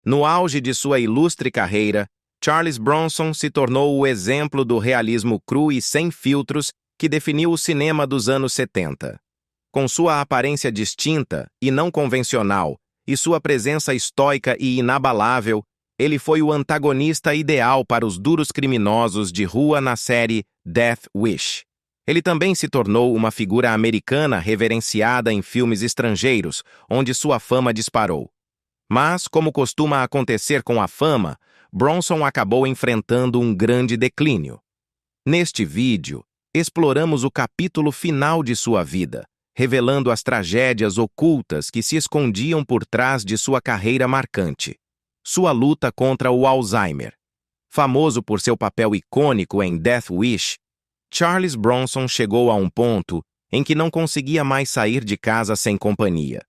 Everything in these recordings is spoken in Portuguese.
No auge de sua ilustre carreira, Charles Bronson se tornou o exemplo do realismo cru e sem filtros que definiu o cinema dos anos 70. Com sua aparência distinta e não convencional, e sua presença estoica e inabalável, ele foi o antagonista ideal para os duros criminosos de rua na série Death Wish. Ele também se tornou uma figura americana reverenciada em filmes estrangeiros, onde sua fama disparou. Mas, como costuma acontecer com a fama, Bronson acabou enfrentando um grande declínio. Neste vídeo, exploramos o capítulo final de sua vida, revelando as tragédias ocultas que se escondiam por trás de sua carreira marcante. Sua luta contra o Alzheimer. Famoso por seu papel icônico em Death Wish, Charles Bronson chegou a um ponto em que não conseguia mais sair de casa sem companhia.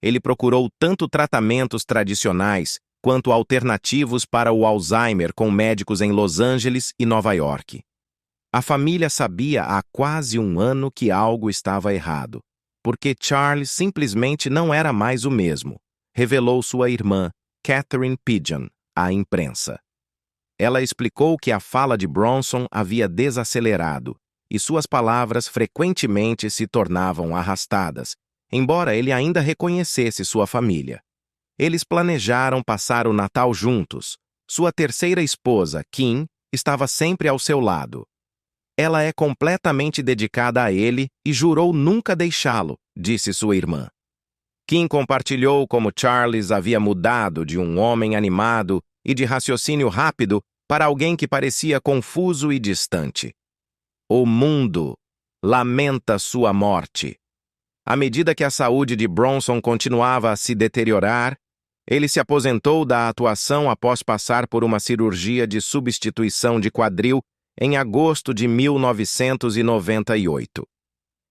Ele procurou tanto tratamentos tradicionais quanto alternativos para o Alzheimer com médicos em Los Angeles e Nova York. A família sabia há quase um ano que algo estava errado, porque Charles simplesmente não era mais o mesmo, revelou sua irmã, Catherine Pidgeon, à imprensa. Ela explicou que a fala de Bronson havia desacelerado e suas palavras frequentemente se tornavam arrastadas, embora ele ainda reconhecesse sua família. Eles planejaram passar o Natal juntos. Sua terceira esposa, Kim, estava sempre ao seu lado. Ela é completamente dedicada a ele e jurou nunca deixá-lo, disse sua irmã. Kim compartilhou como Charles havia mudado de um homem animado e de raciocínio rápido para alguém que parecia confuso e distante. O mundo lamenta sua morte. À medida que a saúde de Bronson continuava a se deteriorar, ele se aposentou da atuação após passar por uma cirurgia de substituição de quadril em agosto de 1998.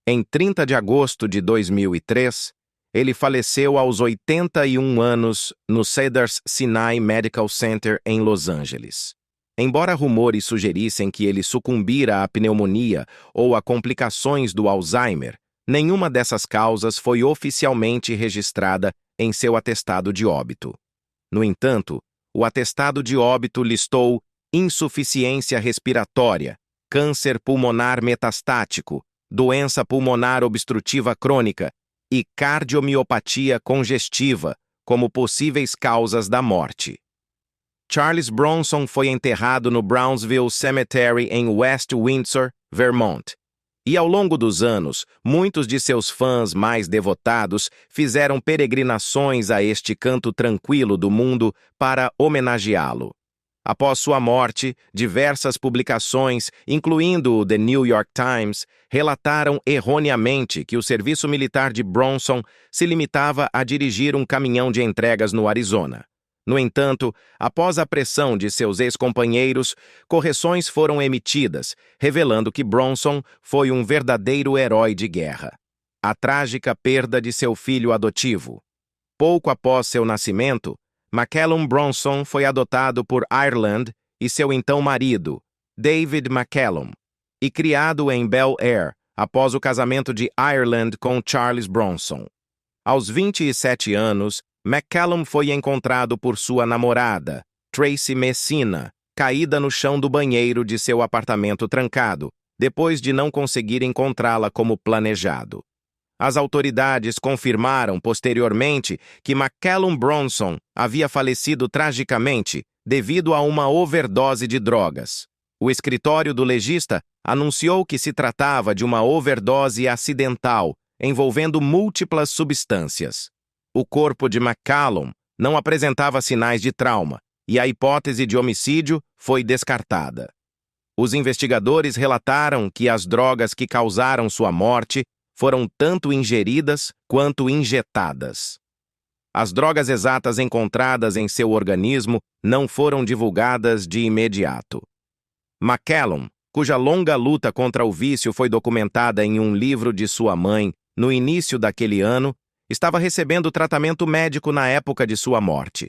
Em 30 de agosto de 2003, ele faleceu aos 81 anos no Cedars-Sinai Medical Center em Los Angeles. Embora rumores sugerissem que ele sucumbira à pneumonia ou a complicações do Alzheimer, nenhuma dessas causas foi oficialmente registrada em seu atestado de óbito. No entanto, o atestado de óbito listou insuficiência respiratória, câncer pulmonar metastático, doença pulmonar obstrutiva crônica e cardiomiopatia congestiva como possíveis causas da morte. Charles Bronson foi enterrado no Brownsville Cemetery em West Windsor, Vermont. E ao longo dos anos, muitos de seus fãs mais devotados fizeram peregrinações a este canto tranquilo do mundo para homenageá-lo. Após sua morte, diversas publicações, incluindo o The New York Times, relataram erroneamente que o serviço militar de Bronson se limitava a dirigir um caminhão de entregas no Arizona. No entanto, após a pressão de seus ex-companheiros, correções foram emitidas, revelando que Bronson foi um verdadeiro herói de guerra. A trágica perda de seu filho adotivo. Pouco após seu nascimento, McCallum Bronson foi adotado por Ireland e seu então marido, David McCallum, e criado em Bel Air após o casamento de Ireland com Charles Bronson. Aos 27 anos, McCallum foi encontrado por sua namorada, Tracy Messina, caída no chão do banheiro de seu apartamento trancado, depois de não conseguir encontrá-la como planejado. As autoridades confirmaram posteriormente que McCallum Bronson havia falecido tragicamente devido a uma overdose de drogas. O escritório do legista anunciou que se tratava de uma overdose acidental, envolvendo múltiplas substâncias. O corpo de McCallum não apresentava sinais de trauma e a hipótese de homicídio foi descartada. Os investigadores relataram que as drogas que causaram sua morte foram tanto ingeridas quanto injetadas. As drogas exatas encontradas em seu organismo não foram divulgadas de imediato. McCallum, cuja longa luta contra o vício foi documentada em um livro de sua mãe no início daquele ano, estava recebendo tratamento médico na época de sua morte.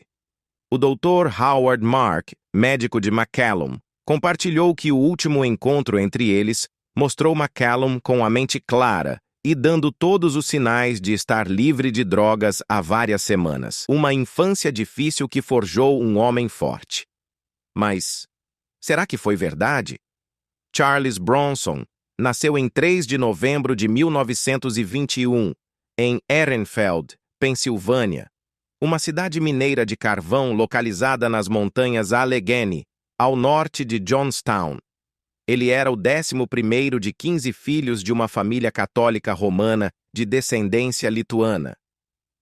O Dr. Howard Mark, médico de McCallum, compartilhou que o último encontro entre eles mostrou McCallum com a mente clara e dando todos os sinais de estar livre de drogas há várias semanas. Uma infância difícil que forjou um homem forte. Mas será que foi verdade? Charles Bronson nasceu em 3 de novembro de 1921, em Ehrenfeld, Pensilvânia, uma cidade mineira de carvão localizada nas montanhas Allegheny, ao norte de Johnstown. Ele era o 11º de 15 filhos de uma família católica romana de descendência lituana.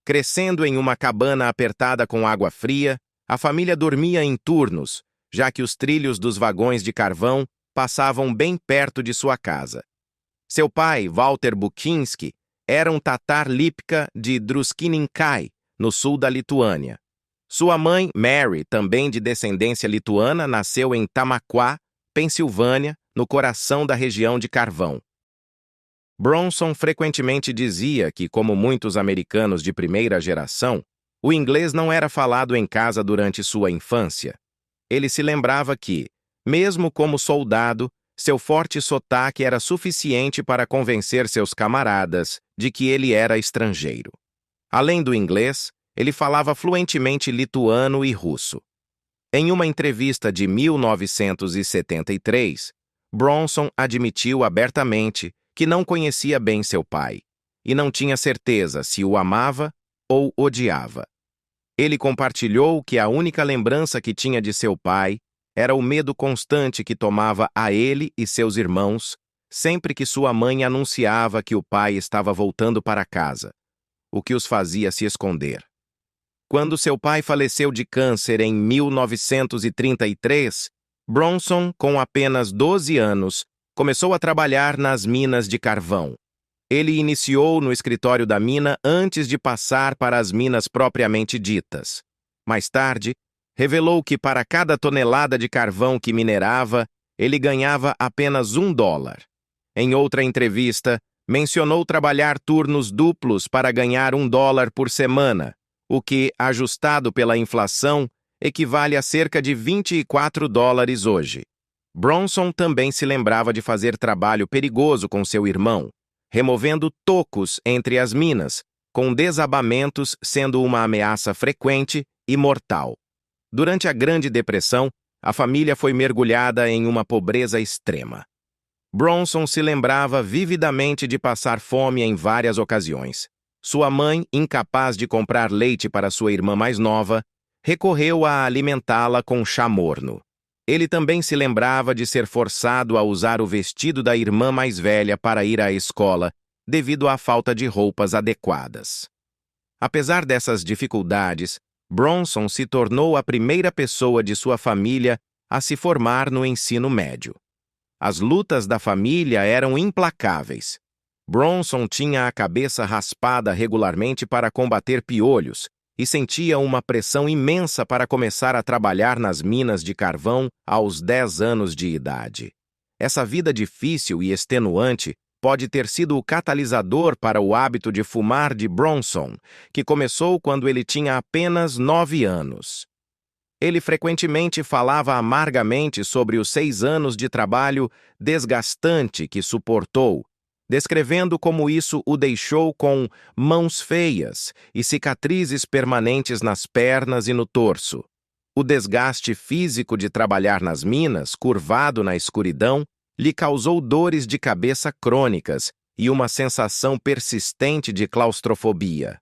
Crescendo em uma cabana apertada com água fria, a família dormia em turnos, já que os trilhos dos vagões de carvão passavam bem perto de sua casa. Seu pai, Walter Bukinski, era um tatar Lipka de Druskininkai, no sul da Lituânia. Sua mãe, Mary, também de descendência lituana, nasceu em Tamaqua, Pensilvânia, no coração da região de carvão. Bronson frequentemente dizia que, como muitos americanos de primeira geração, o inglês não era falado em casa durante sua infância. Ele se lembrava que, mesmo como soldado, seu forte sotaque era suficiente para convencer seus camaradas de que ele era estrangeiro. Além do inglês, ele falava fluentemente lituano e russo. Em uma entrevista de 1973, Bronson admitiu abertamente que não conhecia bem seu pai e não tinha certeza se o amava ou odiava. Ele compartilhou que a única lembrança que tinha de seu pai era o medo constante que tomava a ele e seus irmãos sempre que sua mãe anunciava que o pai estava voltando para casa, o que os fazia se esconder. Quando seu pai faleceu de câncer em 1933, Bronson, com apenas 12 anos, começou a trabalhar nas minas de carvão. Ele iniciou no escritório da mina antes de passar para as minas propriamente ditas. Mais tarde, revelou que para cada tonelada de carvão que minerava, ele ganhava apenas $1. Em outra entrevista, mencionou trabalhar turnos duplos para ganhar $1 por semana, o que, ajustado pela inflação, equivale a cerca de $24 hoje. Bronson também se lembrava de fazer trabalho perigoso com seu irmão, removendo tocos entre as minas, com desabamentos sendo uma ameaça frequente e mortal. Durante a Grande Depressão, a família foi mergulhada em uma pobreza extrema. Bronson se lembrava vividamente de passar fome em várias ocasiões. Sua mãe, incapaz de comprar leite para sua irmã mais nova, recorreu a alimentá-la com chá morno. Ele também se lembrava de ser forçado a usar o vestido da irmã mais velha para ir à escola, devido à falta de roupas adequadas. Apesar dessas dificuldades, Bronson se tornou a primeira pessoa de sua família a se formar no ensino médio. As lutas da família eram implacáveis. Bronson tinha a cabeça raspada regularmente para combater piolhos e sentia uma pressão imensa para começar a trabalhar nas minas de carvão aos 10 anos de idade. Essa vida difícil e extenuante pode ter sido o catalisador para o hábito de fumar de Bronson, que começou quando ele tinha apenas 9 anos. Ele frequentemente falava amargamente sobre os 6 anos de trabalho desgastante que suportou, descrevendo como isso o deixou com mãos feias e cicatrizes permanentes nas pernas e no torso. O desgaste físico de trabalhar nas minas, curvado na escuridão, lhe causou dores de cabeça crônicas e uma sensação persistente de claustrofobia.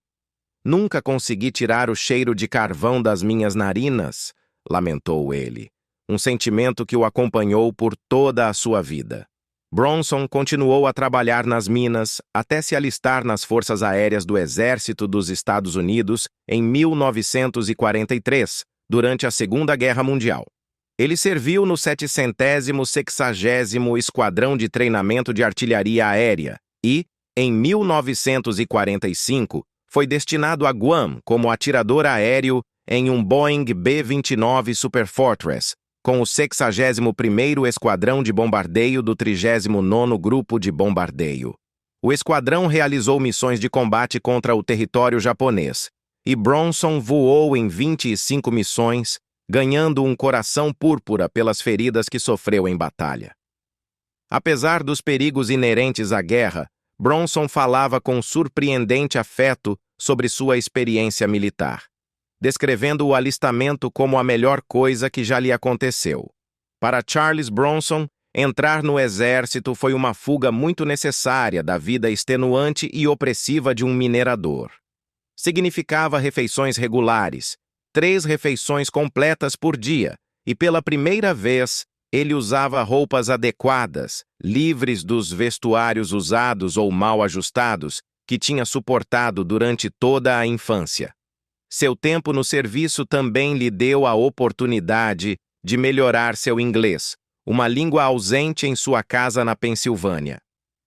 "Nunca consegui tirar o cheiro de carvão das minhas narinas", lamentou ele, um sentimento que o acompanhou por toda a sua vida. Bronson continuou a trabalhar nas minas até se alistar nas Forças Aéreas do Exército dos Estados Unidos em 1943, durante a Segunda Guerra Mundial. Ele serviu no 760º Esquadrão de Treinamento de Artilharia Aérea e, em 1945, foi destinado a Guam como atirador aéreo em um Boeing B-29 Superfortress, com o 61º Esquadrão de Bombardeio do 39º Grupo de Bombardeio. O esquadrão realizou missões de combate contra o território japonês, e Bronson voou em 25 missões, ganhando um coração púrpura pelas feridas que sofreu em batalha. Apesar dos perigos inerentes à guerra, Bronson falava com surpreendente afeto sobre sua experiência militar, descrevendo o alistamento como a melhor coisa que já lhe aconteceu. Para Charles Bronson, entrar no exército foi uma fuga muito necessária da vida extenuante e opressiva de um minerador. Significava refeições regulares, 3 refeições completas por dia, e pela primeira vez, ele usava roupas adequadas, livres dos vestuários usados ou mal ajustados que tinha suportado durante toda a infância. Seu tempo no serviço também lhe deu a oportunidade de melhorar seu inglês, uma língua ausente em sua casa na Pensilvânia.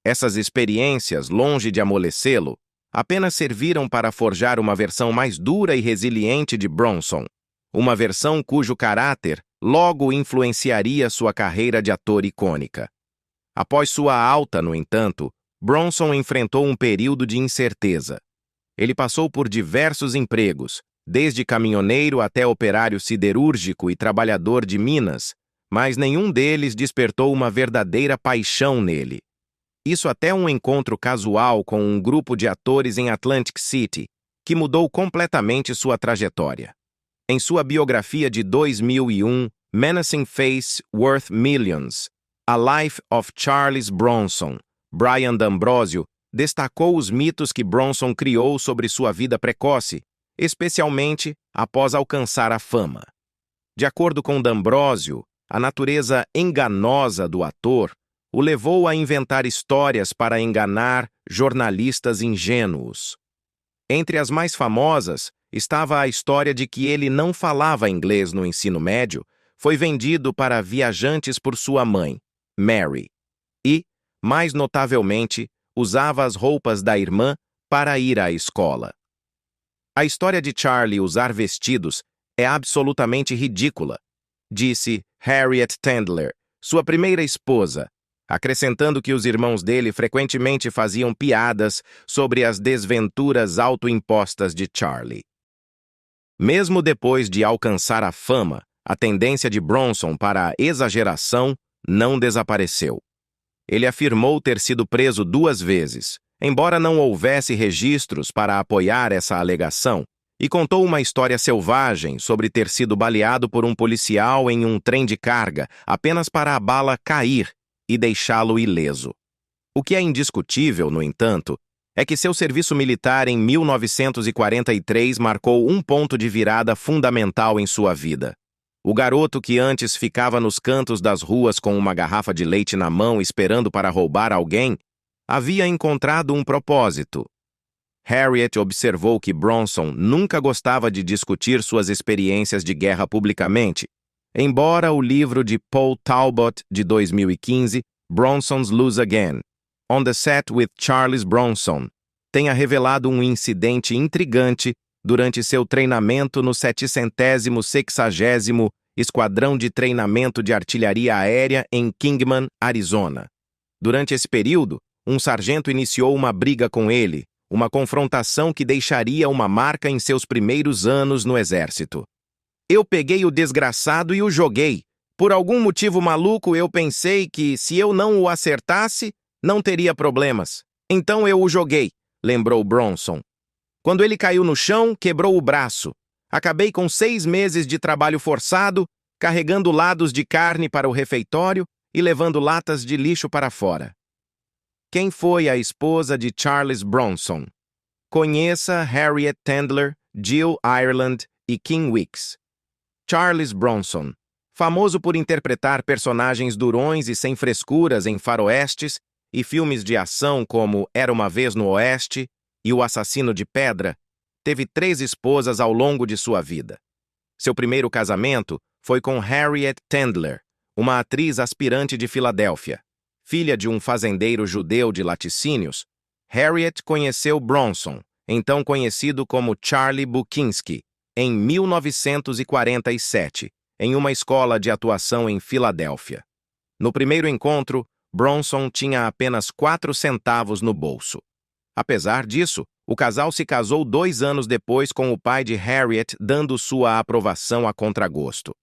Essas experiências, longe de amolecê-lo, apenas serviram para forjar uma versão mais dura e resiliente de Bronson, uma versão cujo caráter logo influenciaria sua carreira de ator icônica. Após sua alta, no entanto, Bronson enfrentou um período de incerteza. Ele passou por diversos empregos, desde caminhoneiro até operário siderúrgico e trabalhador de minas, mas nenhum deles despertou uma verdadeira paixão nele. Isso até um encontro casual com um grupo de atores em Atlantic City, que mudou completamente sua trajetória. Em sua biografia de 2001, Menacing Face Worth Millions, A Life of Charles Bronson, Brian D'Ambrosio destacou os mitos que Bronson criou sobre sua vida precoce, especialmente após alcançar a fama. De acordo com D'Ambrosio, a natureza enganosa do ator o levou a inventar histórias para enganar jornalistas ingênuos. Entre as mais famosas estava a história de que ele não falava inglês no ensino médio, foi vendido para viajantes por sua mãe, Mary, e, mais notavelmente, usava as roupas da irmã para ir à escola. A história de Charlie usar vestidos é absolutamente ridícula, disse Harriet Tendler, sua primeira esposa, acrescentando que os irmãos dele frequentemente faziam piadas sobre as desventuras autoimpostas de Charlie. Mesmo depois de alcançar a fama, a tendência de Bronson para a exageração não desapareceu. Ele afirmou ter sido preso 2 vezes, embora não houvesse registros para apoiar essa alegação, e contou uma história selvagem sobre ter sido baleado por um policial em um trem de carga apenas para a bala cair e deixá-lo ileso. O que é indiscutível, no entanto, é que seu serviço militar em 1943 marcou um ponto de virada fundamental em sua vida. O garoto que antes ficava nos cantos das ruas com uma garrafa de leite na mão esperando para roubar alguém, havia encontrado um propósito. Harriet observou que Bronson nunca gostava de discutir suas experiências de guerra publicamente, embora o livro de Paul Talbot, de 2015, Bronson's Lose Again, On the Set with Charles Bronson, tenha revelado um incidente intrigante durante seu treinamento no 760º Esquadrão de Treinamento de Artilharia Aérea em Kingman, Arizona. Durante esse período, um sargento iniciou uma briga com ele, uma confrontação que deixaria uma marca em seus primeiros anos no exército. Eu peguei o desgraçado e o joguei. Por algum motivo maluco, eu pensei que, se eu não o acertasse, não teria problemas. Então eu o joguei, lembrou Bronson. Quando ele caiu no chão, quebrou o braço. Acabei com 6 meses de trabalho forçado, carregando lados de carne para o refeitório e levando latas de lixo para fora. Quem foi a esposa de Charles Bronson? Conheça Harriet Tendler, Jill Ireland e Kim Weeks. Charles Bronson, famoso por interpretar personagens durões e sem frescuras em faroestes e filmes de ação como Era uma Vez no Oeste e O Assassino de Pedra, teve 3 esposas ao longo de sua vida. Seu primeiro casamento foi com Harriet Tendler, uma atriz aspirante de Filadélfia. Filha de um fazendeiro judeu de laticínios, Harriet conheceu Bronson, então conhecido como Charlie Buczynski, em 1947, em uma escola de atuação em Filadélfia. No primeiro encontro, Bronson tinha apenas 4 centavos no bolso. Apesar disso, o casal se casou 2 anos depois com o pai de Harriet dando sua aprovação a contragosto.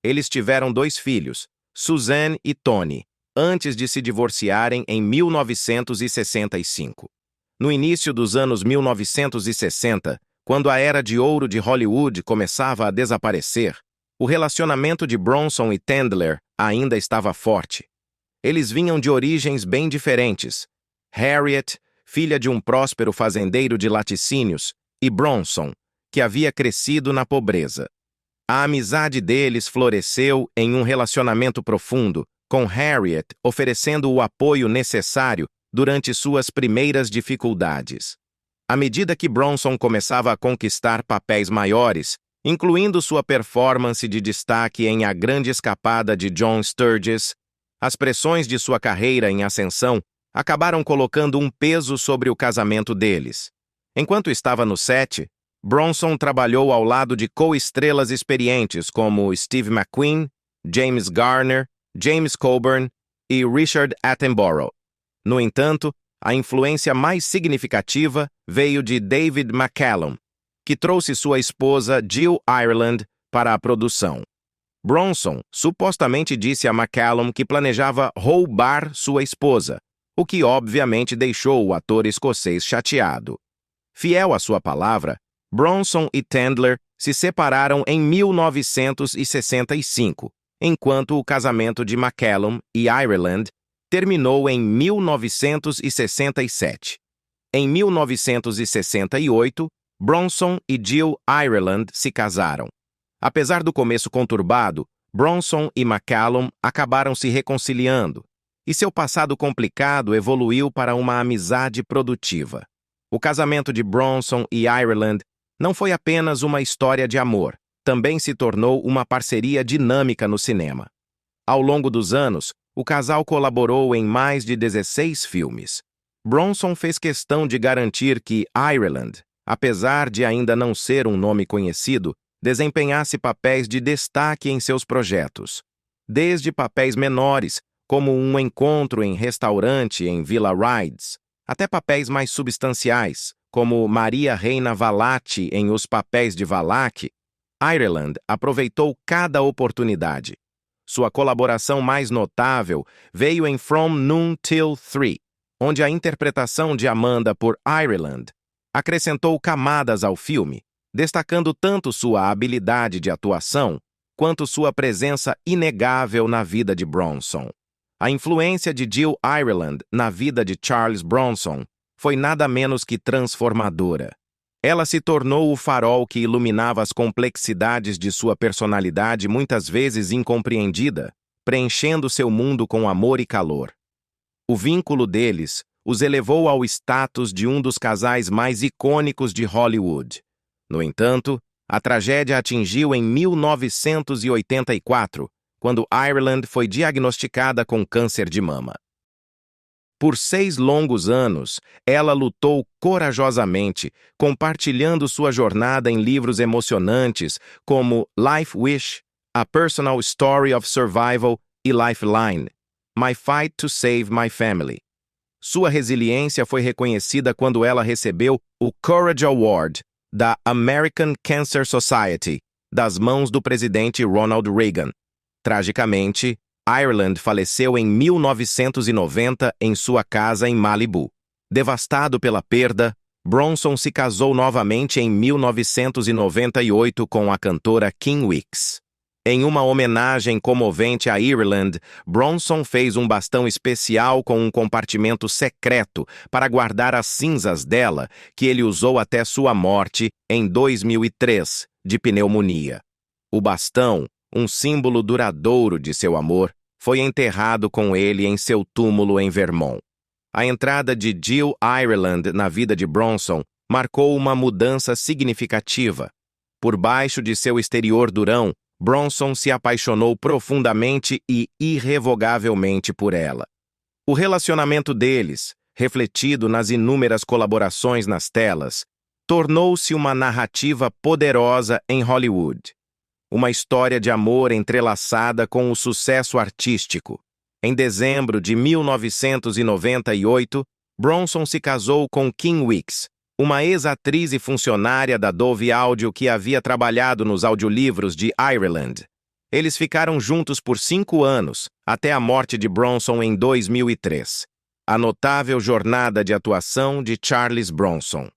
Eles tiveram 2 filhos, Suzanne e Tony, antes de se divorciarem em 1965. No início dos anos 1960, quando a era de ouro de Hollywood começava a desaparecer, o relacionamento de Bronson e Tendler ainda estava forte. Eles vinham de origens bem diferentes. Harriet, filha de um próspero fazendeiro de laticínios, e Bronson, que havia crescido na pobreza. A amizade deles floresceu em um relacionamento profundo, com Harriet oferecendo o apoio necessário durante suas primeiras dificuldades. À medida que Bronson começava a conquistar papéis maiores, incluindo sua performance de destaque em A Grande Escapada de John Sturges, as pressões de sua carreira em ascensão acabaram colocando um peso sobre o casamento deles. Enquanto estava no set, Bronson trabalhou ao lado de co-estrelas experientes como Steve McQueen, James Garner, James Coburn e Richard Attenborough. No entanto, a influência mais significativa veio de David McCallum, que trouxe sua esposa Jill Ireland para a produção. Bronson supostamente disse a McCallum que planejava roubar sua esposa, o que obviamente deixou o ator escocês chateado. Fiel à sua palavra, Bronson e Tendler se separaram em 1965, enquanto o casamento de McCallum e Ireland terminou em 1967. Em 1968, Bronson e Jill Ireland se casaram. Apesar do começo conturbado, Bronson e McCallum acabaram se reconciliando, e seu passado complicado evoluiu para uma amizade produtiva. O casamento de Bronson e Ireland não foi apenas uma história de amor, também se tornou uma parceria dinâmica no cinema. Ao longo dos anos, o casal colaborou em mais de 16 filmes. Bronson fez questão de garantir que Ireland, apesar de ainda não ser um nome conhecido, desempenhasse papéis de destaque em seus projetos. Desde papéis menores, como um encontro em restaurante em Villa Rides, até papéis mais substanciais, como Maria Reina Valati em Os Papéis de Valak, Ireland aproveitou cada oportunidade. Sua colaboração mais notável veio em From Noon Till Three, onde a interpretação de Amanda por Ireland acrescentou camadas ao filme, destacando tanto sua habilidade de atuação quanto sua presença inegável na vida de Bronson. A influência de Jill Ireland na vida de Charles Bronson foi nada menos que transformadora. Ela se tornou o farol que iluminava as complexidades de sua personalidade muitas vezes incompreendida, preenchendo seu mundo com amor e calor. O vínculo deles os elevou ao status de um dos casais mais icônicos de Hollywood. No entanto, a tragédia atingiu em 1984, quando Ireland foi diagnosticada com câncer de mama. Por 6 longos anos, ela lutou corajosamente, compartilhando sua jornada em livros emocionantes como Life Wish, A Personal Story of Survival e Lifeline, My Fight to Save My Family. Sua resiliência foi reconhecida quando ela recebeu o Courage Award da American Cancer Society, das mãos do presidente Ronald Reagan. Tragicamente, Ireland faleceu em 1990 em sua casa em Malibu. Devastado pela perda, Bronson se casou novamente em 1998 com a cantora Kim Weeks. Em uma homenagem comovente a Ireland, Bronson fez um bastão especial com um compartimento secreto para guardar as cinzas dela, que ele usou até sua morte em 2003, de pneumonia. O bastão, um símbolo duradouro de seu amor, foi enterrado com ele em seu túmulo em Vermont. A entrada de Jill Ireland na vida de Bronson marcou uma mudança significativa. Por baixo de seu exterior durão, Bronson se apaixonou profundamente e irrevogavelmente por ela. O relacionamento deles, refletido nas inúmeras colaborações nas telas, tornou-se uma narrativa poderosa em Hollywood. Uma história de amor entrelaçada com o sucesso artístico. Em dezembro de 1998, Bronson se casou com Kim Weeks, uma ex-atriz e funcionária da Dove Audio que havia trabalhado nos audiolivros de Ireland. Eles ficaram juntos por 5 anos, até a morte de Bronson em 2003. A notável jornada de atuação de Charles Bronson.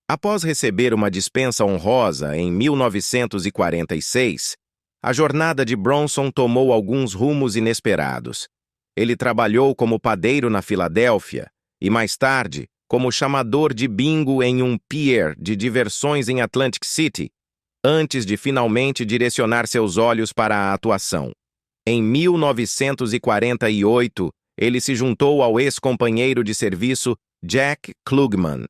Após receber uma dispensa honrosa em 1946, a jornada de Bronson tomou alguns rumos inesperados. Ele trabalhou como padeiro na Filadélfia e, mais tarde, como chamador de bingo em um pier de diversões em Atlantic City, antes de finalmente direcionar seus olhos para a atuação. Em 1948, ele se juntou ao ex-companheiro de serviço Jack Klugman,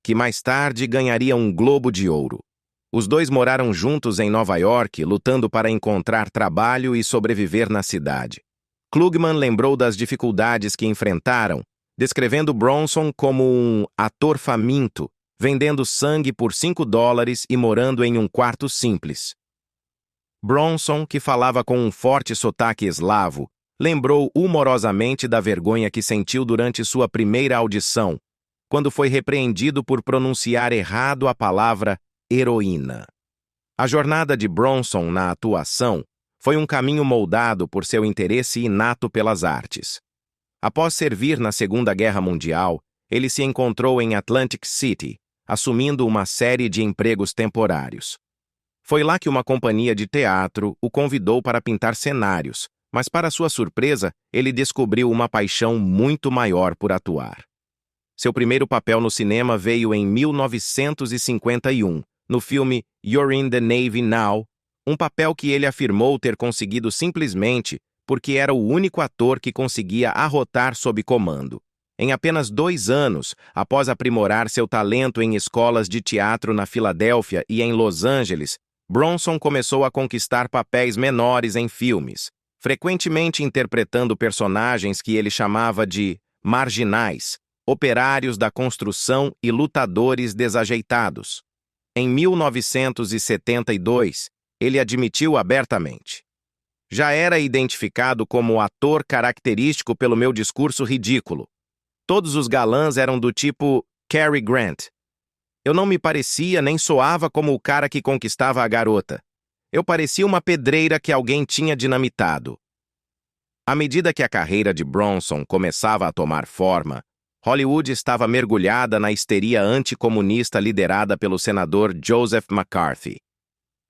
que mais tarde ganharia um Globo de Ouro. Os dois moraram juntos em Nova York, lutando para encontrar trabalho e sobreviver na cidade. Klugman lembrou das dificuldades que enfrentaram, descrevendo Bronson como um ator faminto, vendendo sangue por $5 e morando em um quarto simples. Bronson, que falava com um forte sotaque eslavo, lembrou humorosamente da vergonha que sentiu durante sua primeira audição, quando foi repreendido por pronunciar errado a palavra heroína. A jornada de Bronson na atuação foi um caminho moldado por seu interesse inato pelas artes. Após servir na Segunda Guerra Mundial, ele se encontrou em Atlantic City, assumindo uma série de empregos temporários. Foi lá que uma companhia de teatro o convidou para pintar cenários, mas para sua surpresa, ele descobriu uma paixão muito maior por atuar. Seu primeiro papel no cinema veio em 1951, no filme You're in the Navy Now, um papel que ele afirmou ter conseguido simplesmente porque era o único ator que conseguia arrotar sob comando. Em apenas 2 anos, após aprimorar seu talento em escolas de teatro na Filadélfia e em Los Angeles, Bronson começou a conquistar papéis menores em filmes, frequentemente interpretando personagens que ele chamava de marginais, operários da construção e lutadores desajeitados. Em 1972, ele admitiu abertamente: "Já era identificado como ator característico pelo meu discurso ridículo. Todos os galãs eram do tipo Cary Grant. Eu não me parecia nem soava como o cara que conquistava a garota. Eu parecia uma pedreira que alguém tinha dinamitado." À medida que a carreira de Bronson começava a tomar forma, Hollywood estava mergulhada na histeria anticomunista liderada pelo senador Joseph McCarthy.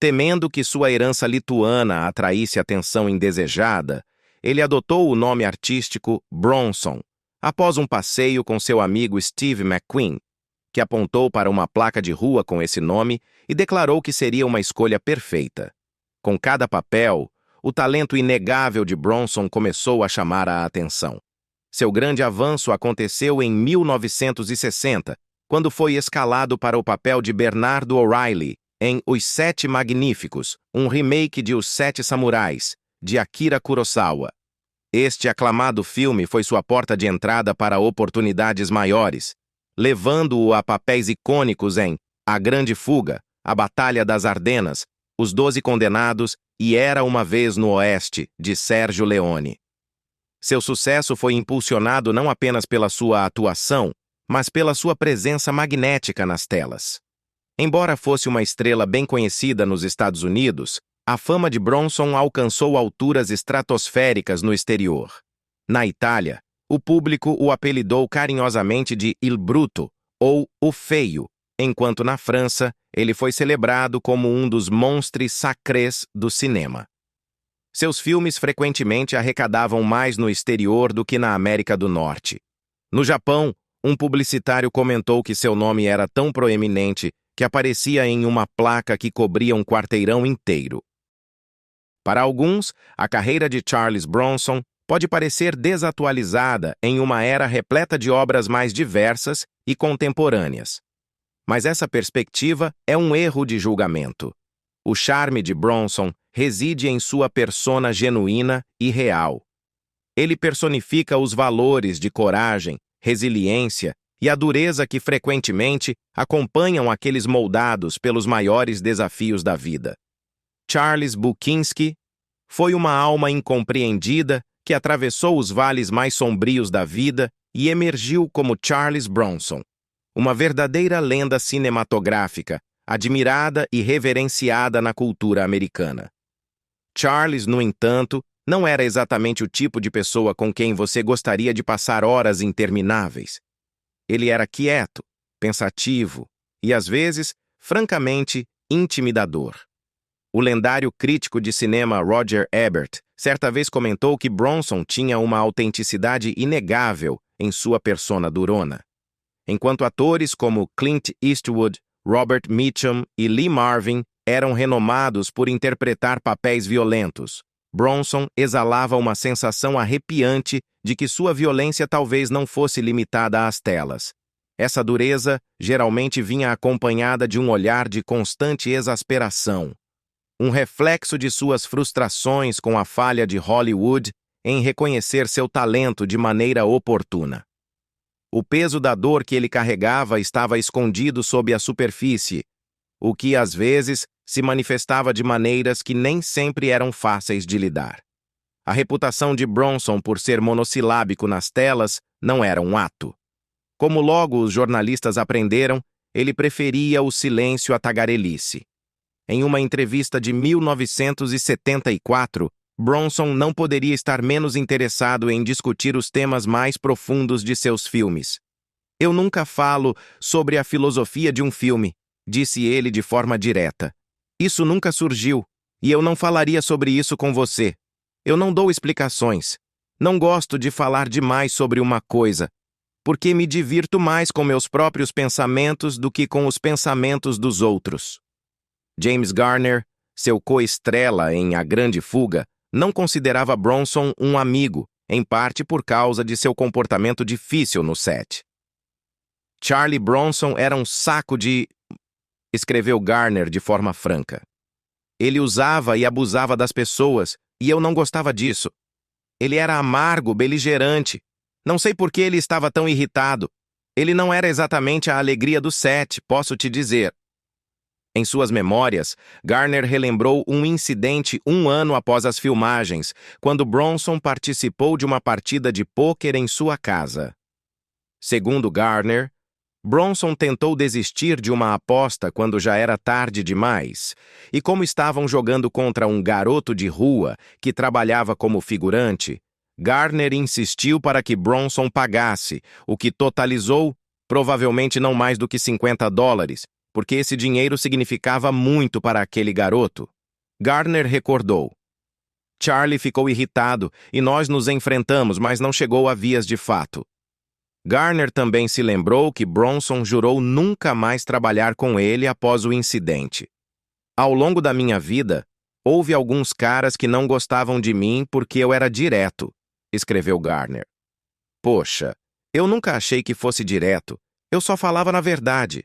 Temendo que sua herança lituana atraísse atenção indesejada, ele adotou o nome artístico Bronson, após um passeio com seu amigo Steve McQueen, que apontou para uma placa de rua com esse nome e declarou que seria uma escolha perfeita. Com cada papel, o talento inegável de Bronson começou a chamar a atenção. Seu grande avanço aconteceu em 1960, quando foi escalado para o papel de Bernardo O'Reilly em Os Sete Magníficos, um remake de Os Sete Samurais, de Akira Kurosawa. Este aclamado filme foi sua porta de entrada para oportunidades maiores, levando-o a papéis icônicos em A Grande Fuga, A Batalha das Ardenas, Os 12 Condenados e Era Uma Vez no Oeste, de Sérgio Leone. Seu sucesso foi impulsionado não apenas pela sua atuação, mas pela sua presença magnética nas telas. Embora fosse uma estrela bem conhecida nos Estados Unidos, a fama de Bronson alcançou alturas estratosféricas no exterior. Na Itália, o público o apelidou carinhosamente de Il Bruto, ou O Feio, enquanto na França ele foi celebrado como um dos monstres sacrés do cinema. Seus filmes frequentemente arrecadavam mais no exterior do que na América do Norte. No Japão, um publicitário comentou que seu nome era tão proeminente que aparecia em uma placa que cobria um quarteirão inteiro. Para alguns, a carreira de Charles Bronson pode parecer desatualizada em uma era repleta de obras mais diversas e contemporâneas. Mas essa perspectiva é um erro de julgamento. O charme de Bronson reside em sua persona genuína e real. Ele personifica os valores de coragem, resiliência e a dureza que frequentemente acompanham aqueles moldados pelos maiores desafios da vida. Charles Bukowski foi uma alma incompreendida que atravessou os vales mais sombrios da vida e emergiu como Charles Bronson, uma verdadeira lenda cinematográfica, admirada e reverenciada na cultura americana. Charles, no entanto, não era exatamente o tipo de pessoa com quem você gostaria de passar horas intermináveis. Ele era quieto, pensativo e, às vezes, francamente, intimidador. O lendário crítico de cinema Roger Ebert certa vez comentou que Bronson tinha uma autenticidade inegável em sua persona durona. Enquanto atores como Clint Eastwood, Robert Mitchum e Lee Marvin eram renomados por interpretar papéis violentos, Bronson exalava uma sensação arrepiante de que sua violência talvez não fosse limitada às telas. Essa dureza geralmente vinha acompanhada de um olhar de constante exasperação, um reflexo de suas frustrações com a falha de Hollywood em reconhecer seu talento de maneira oportuna. O peso da dor que ele carregava estava escondido sob a superfície, o que, às vezes, se manifestava de maneiras que nem sempre eram fáceis de lidar. A reputação de Bronson por ser monossilábico nas telas não era um ato. Como logo os jornalistas aprenderam, ele preferia o silêncio à tagarelice. Em uma entrevista de 1974, Bronson não poderia estar menos interessado em discutir os temas mais profundos de seus filmes. "Eu nunca falo sobre a filosofia de um filme", disse ele de forma direta. "Isso nunca surgiu, e eu não falaria sobre isso com você. Eu não dou explicações. Não gosto de falar demais sobre uma coisa, porque me divirto mais com meus próprios pensamentos do que com os pensamentos dos outros." James Garner, seu co-estrela em A Grande Fuga, não considerava Bronson um amigo, em parte por causa de seu comportamento difícil no set. "Charlie Bronson era um saco de..." escreveu Garner de forma franca. "Ele usava e abusava das pessoas, e eu não gostava disso. Ele era amargo, beligerante. Não sei por que ele estava tão irritado. Ele não era exatamente a alegria do set, posso te dizer." Em suas memórias, Garner relembrou um incidente um ano após as filmagens, quando Bronson participou de uma partida de pôquer em sua casa. Segundo Garner, Bronson tentou desistir de uma aposta quando já era tarde demais, e como estavam jogando contra um garoto de rua que trabalhava como figurante, Garner insistiu para que Bronson pagasse, o que totalizou provavelmente não mais do que $50, porque esse dinheiro significava muito para aquele garoto. Garner recordou: "Charlie ficou irritado e nós nos enfrentamos, mas não chegou a vias de fato." Garner também se lembrou que Bronson jurou nunca mais trabalhar com ele após o incidente. "Ao longo da minha vida, houve alguns caras que não gostavam de mim porque eu era direto", escreveu Garner. "Poxa, eu nunca achei que fosse direto, eu só falava na verdade."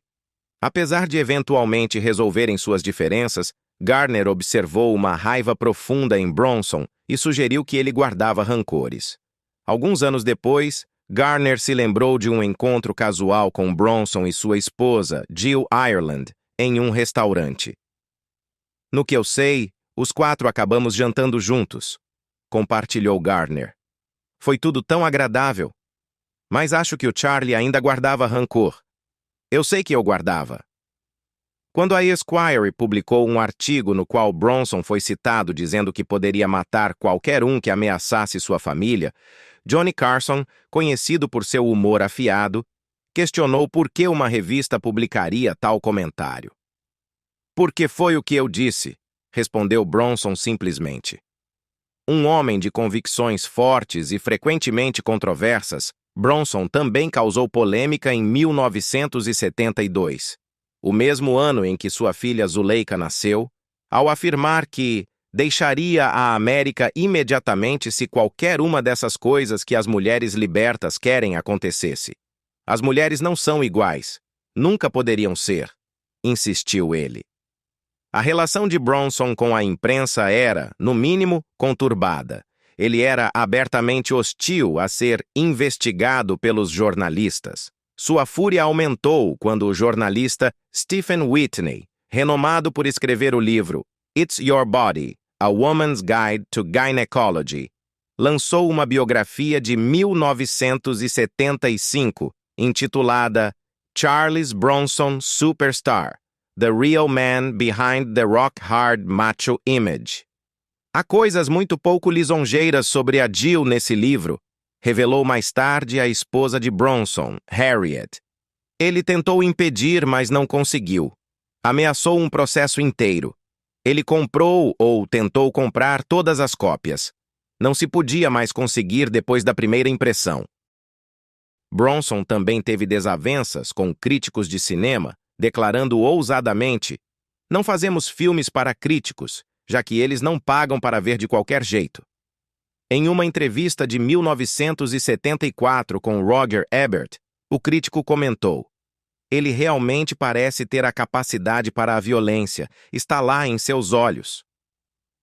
Apesar de eventualmente resolverem suas diferenças, Garner observou uma raiva profunda em Bronson e sugeriu que ele guardava rancores. Alguns anos depois, Garner se lembrou de um encontro casual com Bronson e sua esposa, Jill Ireland, em um restaurante. "No que eu sei, os 4 acabamos jantando juntos", compartilhou Garner. "Foi tudo tão agradável. Mas acho que o Charlie ainda guardava rancor. Eu sei que eu guardava." Quando a Esquire publicou um artigo no qual Bronson foi citado dizendo que poderia matar qualquer um que ameaçasse sua família, Johnny Carson, conhecido por seu humor afiado, questionou por que uma revista publicaria tal comentário. "Porque foi o que eu disse", respondeu Bronson simplesmente. Um homem de convicções fortes e frequentemente controversas, Bronson também causou polêmica em 1972, o mesmo ano em que sua filha Zuleika nasceu, ao afirmar que deixaria a América imediatamente se qualquer uma dessas coisas que as mulheres libertas querem acontecesse. "As mulheres não são iguais. Nunca poderiam ser", insistiu ele. A relação de Bronson com a imprensa era, no mínimo, conturbada. Ele era abertamente hostil a ser investigado pelos jornalistas. Sua fúria aumentou quando o jornalista Stephen Whitney, renomado por escrever o livro It's Your Body, A Woman's Guide to Gynecology, lançou uma biografia de 1975, intitulada Charles Bronson Superstar, The Real Man Behind the Rock Hard Macho Image. Há coisas muito pouco lisonjeiras sobre a Jill nesse livro, revelou mais tarde a esposa de Bronson, Harriet. Ele tentou impedir, mas não conseguiu. Ameaçou um processo inteiro. Ele comprou ou tentou comprar todas as cópias. Não se podia mais conseguir depois da primeira impressão. Bronson também teve desavenças com críticos de cinema, declarando ousadamente: "Não fazemos filmes para críticos, já que eles não pagam para ver de qualquer jeito." Em uma entrevista de 1974 com Roger Ebert, o crítico comentou: "Ele realmente parece ter a capacidade para a violência, está lá em seus olhos."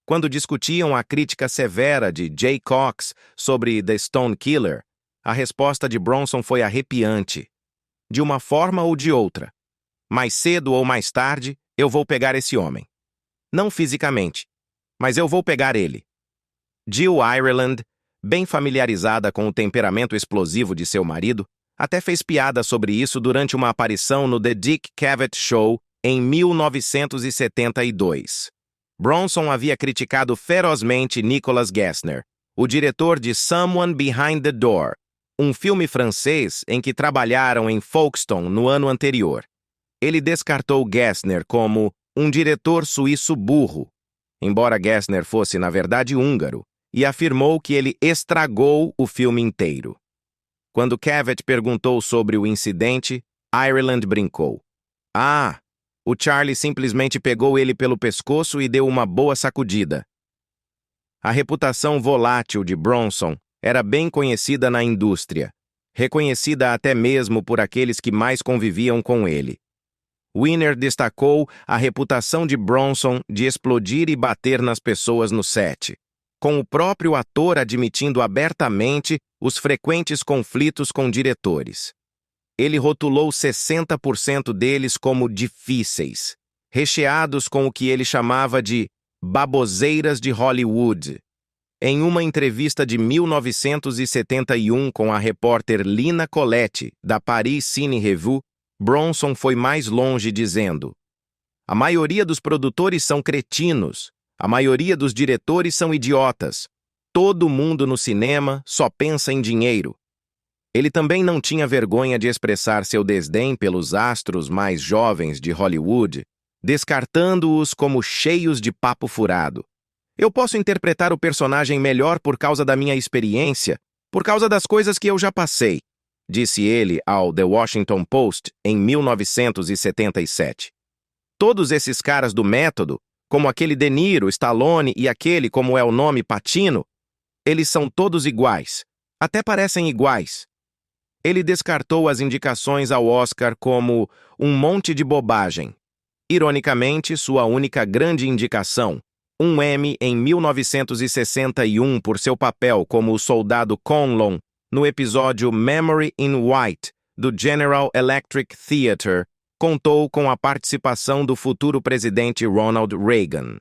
Quando discutiam a crítica severa de Jay Cox sobre The Stone Killer, a resposta de Bronson foi arrepiante. "De uma forma ou de outra. Mais cedo ou mais tarde, eu vou pegar esse homem. Não fisicamente, mas eu vou pegar ele." Jill Ireland, bem familiarizada com o temperamento explosivo de seu marido, até fez piada sobre isso durante uma aparição no The Dick Cavett Show em 1972. Bronson havia criticado ferozmente Nicholas Gessner, o diretor de Someone Behind the Door, um filme francês em que trabalharam em Folkestone no ano anterior. Ele descartou Gessner como um diretor suíço burro, embora Gessner fosse, na verdade, húngaro, e afirmou que ele estragou o filme inteiro. Quando Cavett perguntou sobre o incidente, Ireland brincou: "Ah, o Charlie simplesmente pegou ele pelo pescoço e deu uma boa sacudida." A reputação volátil de Bronson era bem conhecida na indústria, reconhecida até mesmo por aqueles que mais conviviam com ele. Weiner destacou a reputação de Bronson de explodir e bater nas pessoas no set, com o próprio ator admitindo abertamente os frequentes conflitos com diretores. Ele rotulou 60% deles como difíceis, recheados com o que ele chamava de baboseiras de Hollywood. Em uma entrevista de 1971 com a repórter Lina Colette, da Paris Cine Revue, Bronson foi mais longe dizendo: "A maioria dos produtores são cretinos, a maioria dos diretores são idiotas. Todo mundo no cinema só pensa em dinheiro." Ele também não tinha vergonha de expressar seu desdém pelos astros mais jovens de Hollywood, descartando-os como cheios de papo furado. "Eu posso interpretar o personagem melhor por causa da minha experiência, por causa das coisas que eu já passei", disse ele ao The Washington Post em 1977. Todos esses caras do método, como aquele De Niro, Stallone e aquele, como é o nome, Pacino, eles são todos iguais, até parecem iguais. Ele descartou as indicações ao Oscar como um monte de bobagem. Ironicamente, sua única grande indicação, um Emmy em 1961 por seu papel como o soldado Conlon no episódio Memory in White do General Electric Theatre, contou com a participação do futuro presidente Ronald Reagan.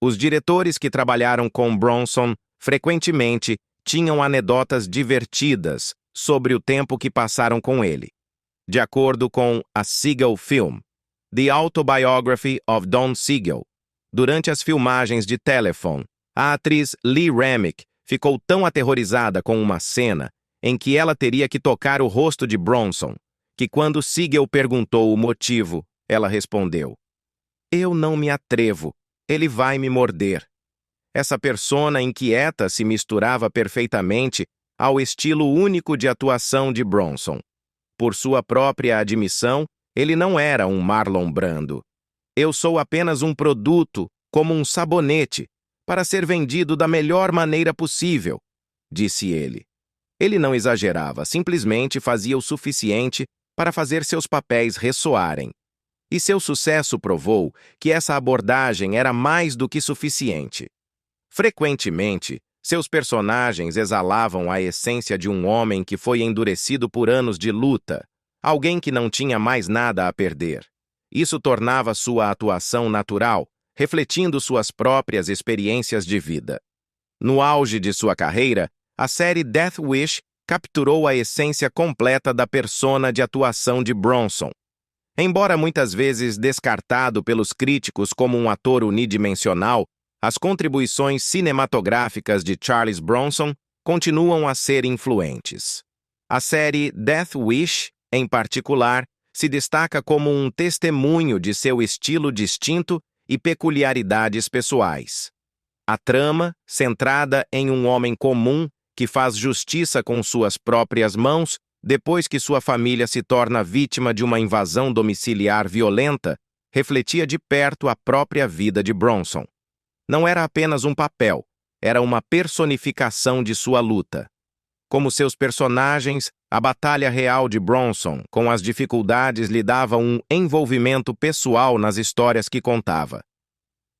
Os diretores que trabalharam com Bronson frequentemente tinham anedotas divertidas sobre o tempo que passaram com ele. De acordo com a Siegel Film, The Autobiography of Don Siegel, durante as filmagens de Telephone, a atriz Lee Remick ficou tão aterrorizada com uma cena em que ela teria que tocar o rosto de Bronson, que quando Siegel perguntou o motivo, ela respondeu: "Eu não me atrevo, ele vai me morder." Essa persona inquieta se misturava perfeitamente ao estilo único de atuação de Bronson. Por sua própria admissão, ele não era um Marlon Brando. "Eu sou apenas um produto, como um sabonete, para ser vendido da melhor maneira possível", disse ele. Ele não exagerava, simplesmente fazia o suficiente para fazer seus papéis ressoarem. E seu sucesso provou que essa abordagem era mais do que suficiente. Frequentemente, seus personagens exalavam a essência de um homem que foi endurecido por anos de luta, alguém que não tinha mais nada a perder. Isso tornava sua atuação natural, refletindo suas próprias experiências de vida. No auge de sua carreira, a série Death Wish capturou a essência completa da persona de atuação de Bronson. Embora muitas vezes descartado pelos críticos como um ator unidimensional, as contribuições cinematográficas de Charles Bronson continuam a ser influentes. A série Death Wish, em particular, se destaca como um testemunho de seu estilo distinto e peculiaridades pessoais. A trama, centrada em um homem comum que faz justiça com suas próprias mãos depois que sua família se torna vítima de uma invasão domiciliar violenta, refletia de perto a própria vida de Bronson. Não era apenas um papel, era uma personificação de sua luta. Como seus personagens, a batalha real de Bronson com as dificuldades lhe dava um envolvimento pessoal nas histórias que contava.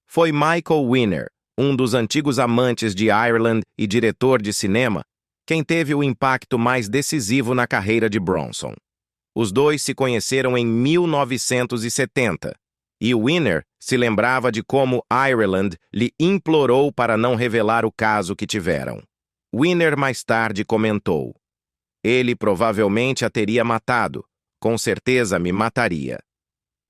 Foi Michael Winner, um dos antigos amantes de Ireland e diretor de cinema, quem teve o impacto mais decisivo na carreira de Bronson. Os dois se conheceram em 1970, e Winner se lembrava de como Ireland lhe implorou para não revelar o caso que tiveram. Winner mais tarde comentou: "Ele provavelmente a teria matado, com certeza me mataria."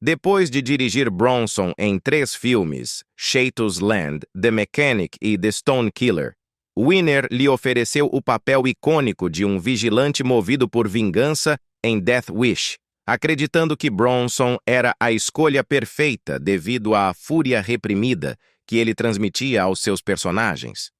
Depois de dirigir Bronson em 3 filmes, Shaitus Land, The Mechanic e The Stone Killer, Winner lhe ofereceu o papel icônico de um vigilante movido por vingança em Death Wish, acreditando que Bronson era a escolha perfeita devido à fúria reprimida que ele transmitia aos seus personagens.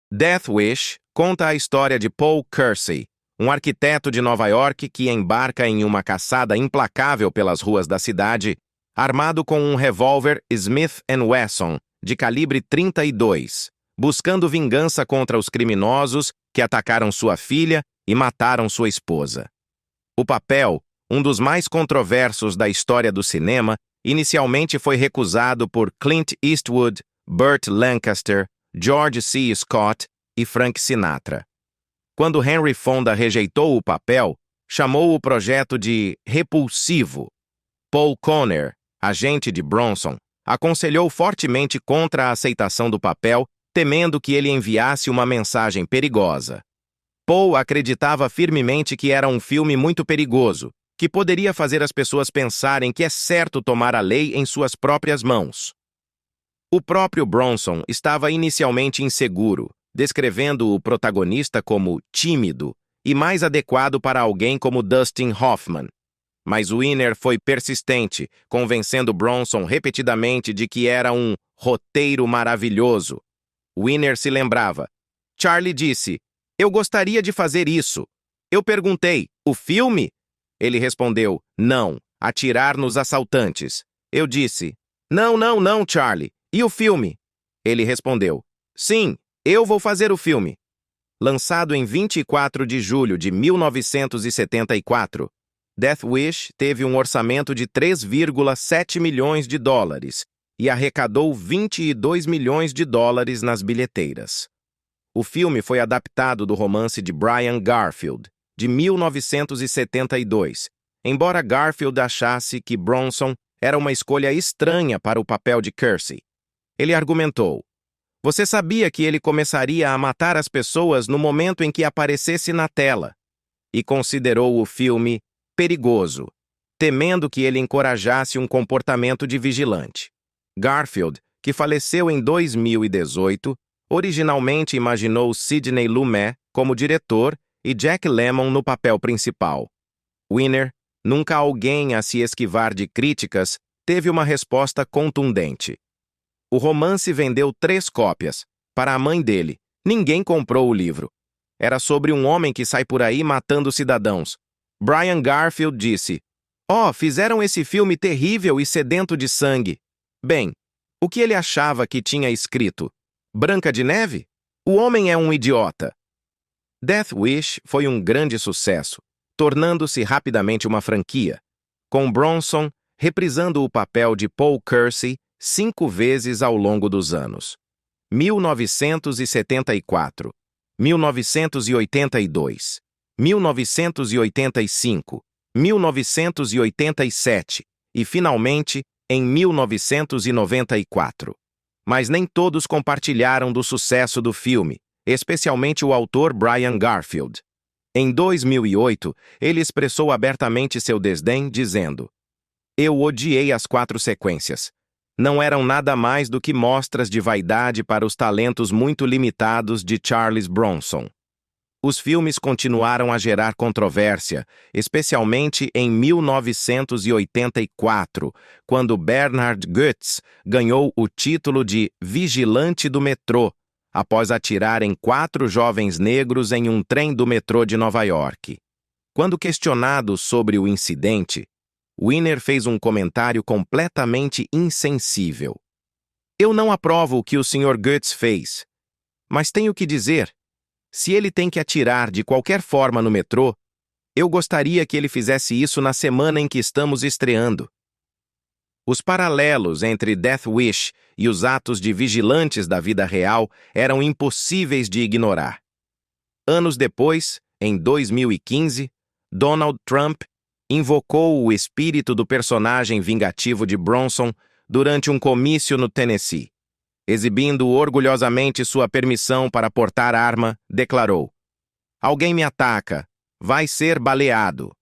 Death Wish conta a história de Paul Kersey, um arquiteto de Nova York que embarca em uma caçada implacável pelas ruas da cidade, armado com um revólver Smith & Wesson de calibre 32, buscando vingança contra os criminosos que atacaram sua filha e mataram sua esposa. O papel, um dos mais controversos da história do cinema, inicialmente foi recusado por Clint Eastwood, Burt Lancaster, George C. Scott e Frank Sinatra. Quando Henry Fonda rejeitou o papel, chamou o projeto de repulsivo. Paul Conner, agente de Bronson, aconselhou fortemente contra a aceitação do papel, temendo que ele enviasse uma mensagem perigosa. Paul acreditava firmemente que era um filme muito perigoso, que poderia fazer as pessoas pensarem que é certo tomar a lei em suas próprias mãos. O próprio Bronson estava inicialmente inseguro, descrevendo o protagonista como tímido e mais adequado para alguém como Dustin Hoffman. Mas Winner foi persistente, convencendo Bronson repetidamente de que era um roteiro maravilhoso. Winner se lembrava: "Charlie disse, eu gostaria de fazer isso. Eu perguntei, o filme?" Ele respondeu, "Não, atirar nos assaltantes." Eu disse, Não, Charlie. E o filme?" Ele respondeu, "Sim, eu vou fazer o filme." Lançado em 24 de julho de 1974, Death Wish teve um orçamento de 3,7 milhões de dólares e arrecadou 22 milhões de dólares nas bilheteiras. O filme foi adaptado do romance de Brian Garfield, de 1972, embora Garfield achasse que Bronson era uma escolha estranha para o papel de Kersey. Ele argumentou: "Você sabia que ele começaria a matar as pessoas no momento em que aparecesse na tela", e considerou o filme perigoso, temendo que ele encorajasse um comportamento de vigilante. Garfield, que faleceu em 2018, originalmente imaginou Sidney Lumet como diretor e Jack Lemmon no papel principal. Winner, nunca alguém a se esquivar de críticas, teve uma resposta contundente. O romance vendeu 3 cópias. Para a mãe dele, ninguém comprou o livro. Era sobre um homem que sai por aí matando cidadãos. Brian Garfield disse: "Oh, fizeram esse filme terrível e sedento de sangue." Bem, o que ele achava que tinha escrito? Branca de Neve? O homem é um idiota. Death Wish foi um grande sucesso, tornando-se rapidamente uma franquia, com Bronson reprisando o papel de Paul Kersey 5 vezes ao longo dos anos. 1974, 1982, 1985, 1987 e, finalmente, em 1994. Mas nem todos compartilharam do sucesso do filme, especialmente o autor Brian Garfield. Em 2008, ele expressou abertamente seu desdém, dizendo: "Eu odiei as 4 sequências. não eram nada mais do que mostras de vaidade para os talentos muito limitados de Charles Bronson. Os filmes continuaram a gerar controvérsia, especialmente em 1984, quando Bernhard Goetz ganhou o título de Vigilante do Metrô, após atirar em 4 jovens negros em um trem do metrô de Nova York. Quando questionado sobre o incidente, Weiner fez um comentário completamente insensível. Eu não aprovo o que o Sr. Goetz fez, mas tenho que dizer, se ele tem que atirar de qualquer forma no metrô, eu gostaria que ele fizesse isso na semana em que estamos estreando. Os paralelos entre Death Wish e os atos de vigilantes da vida real eram impossíveis de ignorar. Anos depois, em 2015, Donald Trump invocou o espírito do personagem vingativo de Bronson durante um comício no Tennessee. Exibindo orgulhosamente sua permissão para portar arma, declarou: "Alguém me ataca, vai ser baleado."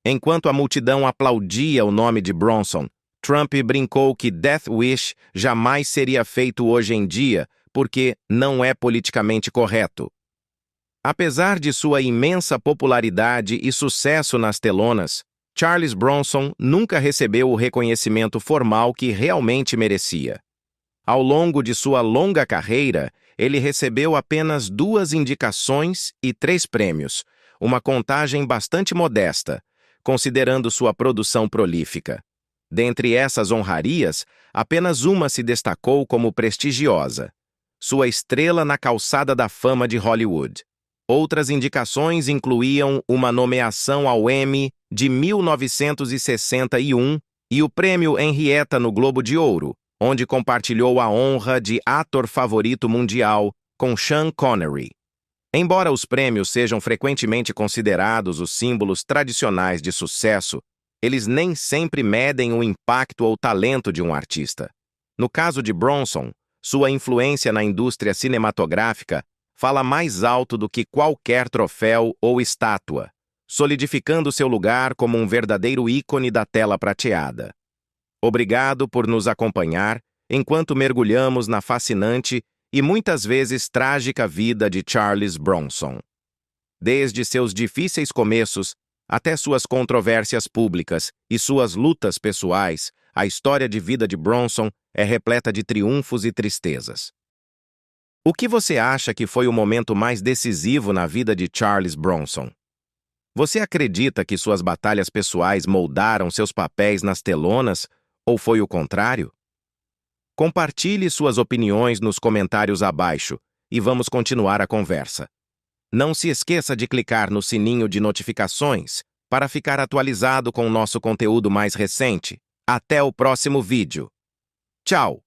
Enquanto a multidão aplaudia o nome de Bronson, Trump brincou que Death Wish jamais seria feito hoje em dia porque não é politicamente correto. Apesar de sua imensa popularidade e sucesso nas telonas, Charles Bronson nunca recebeu o reconhecimento formal que realmente merecia. Ao longo de sua longa carreira, ele recebeu apenas 2 indicações e 3 prêmios, uma contagem bastante modesta, considerando sua produção prolífica. Dentre essas honrarias, apenas uma se destacou como prestigiosa: sua estrela na calçada da fama de Hollywood. Outras indicações incluíam uma nomeação ao Emmy de 1961 e o prêmio Henrietta no Globo de Ouro, onde compartilhou a honra de ator favorito mundial com Sean Connery. Embora os prêmios sejam frequentemente considerados os símbolos tradicionais de sucesso, eles nem sempre medem o impacto ou talento de um artista. No caso de Bronson, sua influência na indústria cinematográfica fala mais alto do que qualquer troféu ou estátua, solidificando seu lugar como um verdadeiro ícone da tela prateada. Obrigado por nos acompanhar enquanto mergulhamos na fascinante e muitas vezes trágica vida de Charles Bronson. Desde seus difíceis começos até suas controvérsias públicas e suas lutas pessoais, a história de vida de Bronson é repleta de triunfos e tristezas. O que você acha que foi o momento mais decisivo na vida de Charles Bronson? Você acredita que suas batalhas pessoais moldaram seus papéis nas telonas, ou foi o contrário? Compartilhe suas opiniões nos comentários abaixo e vamos continuar a conversa. Não se esqueça de clicar no sininho de notificações para ficar atualizado com o nosso conteúdo mais recente. Até o próximo vídeo. Tchau!